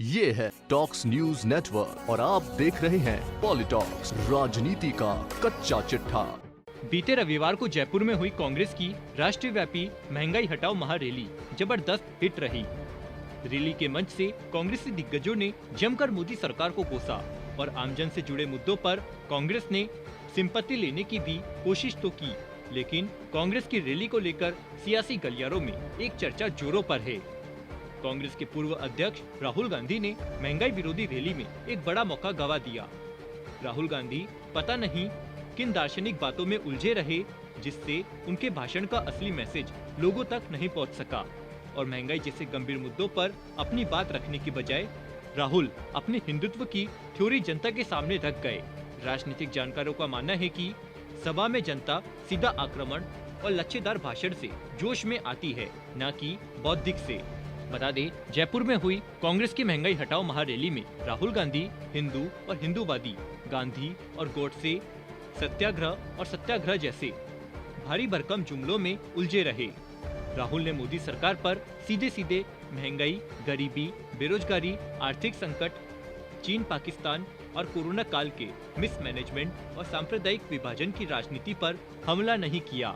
ये है talks news network और आप देख रहे हैं पॉलिटॉक्स, राजनीति का कच्चा चिट्ठा। बीते रविवार को जयपुर में हुई कांग्रेस की राष्ट्रव्यापी महंगाई हटाओ महारैली जबरदस्त हिट रही। रैली के मंच से कांग्रेसी दिग्गजों ने जमकर मोदी सरकार को कोसा और आमजन से जुड़े मुद्दों पर कांग्रेस ने सिंपत्ति लेने की भी कोशिश तो की, लेकिन कांग्रेस की रैली को लेकर सियासी गलियारों में एक चर्चा जोरों पर है। कांग्रेस के पूर्व अध्यक्ष राहुल गांधी ने महंगाई विरोधी रैली में एक बड़ा मौका गवा दिया। राहुल गांधी पता नहीं किन दार्शनिक बातों में उलझे रहे, जिससे उनके भाषण का असली मैसेज लोगों तक नहीं पहुंच सका और महंगाई जैसे गंभीर मुद्दों पर अपनी बात रखने की बजाय राहुल अपने हिंदुत्व की थ्योरी जनता के सामने रख गए। राजनीतिक जानकारों का मानना है कि सभा में जनता सीधा आक्रमण और लच्छेदार भाषण से जोश में आती है, न कि बौद्धिक से। बता दें, जयपुर में हुई कांग्रेस की महंगाई हटाओ महारैली में राहुल गांधी हिंदू और हिंदूवादी, गांधी और गोडसे, सत्याग्रह और सत्याग्रह जैसे भारी भरकम जुमलों में उलझे रहे। राहुल ने मोदी सरकार पर सीधे सीधे महंगाई, गरीबी, बेरोजगारी, आर्थिक संकट, चीन, पाकिस्तान और कोरोना काल के मिसमैनेजमेंट और सांप्रदायिक विभाजन की राजनीति पर हमला नहीं किया।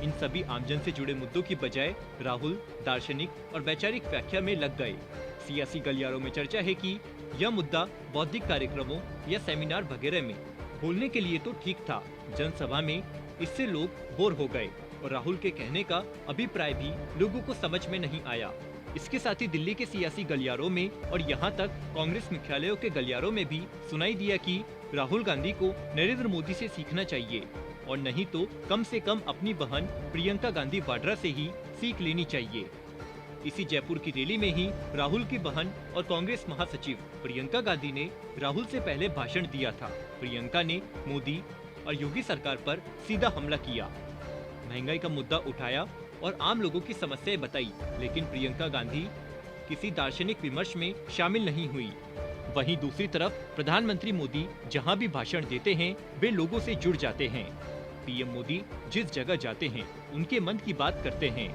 इन सभी आमजन से जुड़े मुद्दों की बजाय राहुल दार्शनिक और वैचारिक व्याख्या में लग गए। सियासी गलियारों में चर्चा है कि यह मुद्दा बौद्धिक कार्यक्रमों या सेमिनार वगैरह में बोलने के लिए तो ठीक था, जनसभा में इससे लोग बोर हो गए और राहुल के कहने का अभिप्राय भी लोगों को समझ में नहीं आया। इसके साथ ही दिल्ली के सियासी गलियारों में और यहाँ तक कांग्रेस मुख्यालयों के गलियारों में भी सुनाई दिया कि राहुल गांधी को नरेंद्र मोदी से सीखना चाहिए और नहीं तो कम से कम अपनी बहन प्रियंका गांधी वाड्रा से ही सीख लेनी चाहिए। इसी जयपुर की रैली में ही राहुल की बहन और कांग्रेस महासचिव प्रियंका गांधी ने राहुल से पहले भाषण दिया था। प्रियंका ने मोदी और योगी सरकार पर सीधा हमला किया, महंगाई का मुद्दा उठाया और आम लोगों की समस्याएं बताई, लेकिन प्रियंका गांधी किसी दार्शनिक विमर्श में शामिल नहीं हुई। वहीं दूसरी तरफ प्रधानमंत्री मोदी जहां भी भाषण देते हैं वे लोगों से जुड़ जाते हैं। पीएम मोदी जिस जगह जाते हैं उनके मन की बात करते हैं,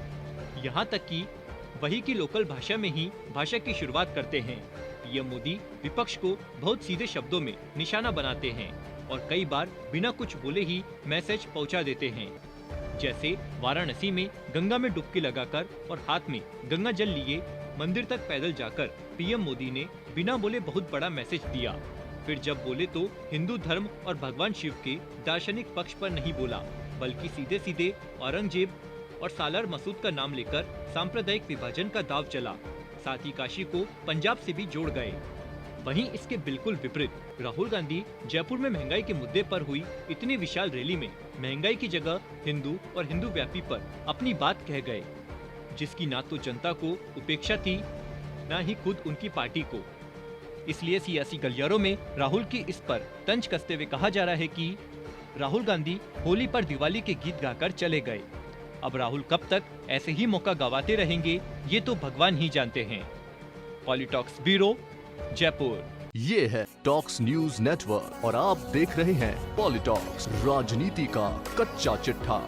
यहाँ तक कि वही की लोकल भाषा में ही भाषा की शुरुआत करते हैं। पीएम मोदी विपक्ष को बहुत सीधे शब्दों में निशाना बनाते हैं और कई बार बिना कुछ बोले ही मैसेज पहुँचा देते हैं। जैसे वाराणसी में गंगा में डुबकी लगाकर और हाथ में गंगा जल लिए मंदिर तक पैदल जाकर पीएम मोदी ने बिना बोले बहुत बड़ा मैसेज दिया। फिर जब बोले तो हिंदू धर्म और भगवान शिव के दार्शनिक पक्ष पर नहीं बोला, बल्कि सीधे सीधे औरंगजेब और सालार मसूद का नाम लेकर सांप्रदायिक विभाजन का दाव चला। साथ ही काशी को पंजाब से भी जोड़ गए। वहीं इसके बिल्कुल विपरीत राहुल गांधी जयपुर में महंगाई के मुद्दे पर हुई इतनी विशाल रैली में महंगाई की जगह हिंदू और हिंदू व्यापी पर अपनी बात कह गए, जिसकी ना तो जनता को उपेक्षा थी, न ही खुद उनकी पार्टी को। इसलिए सियासी गलियारों में राहुल की इस पर तंज कसते हुए कहा जा रहा है कि राहुल गांधी होली पर दिवाली के गीत गाकर चले गए। अब राहुल कब तक ऐसे ही मौका गवाते रहेंगे ये तो भगवान ही जानते हैं। पॉलिटॉक्स ब्यूरो, जयपुर। ये है टॉक्स न्यूज नेटवर्क और आप देख रहे हैं पॉलिटॉक्स, राजनीति का कच्चा चिट्ठा।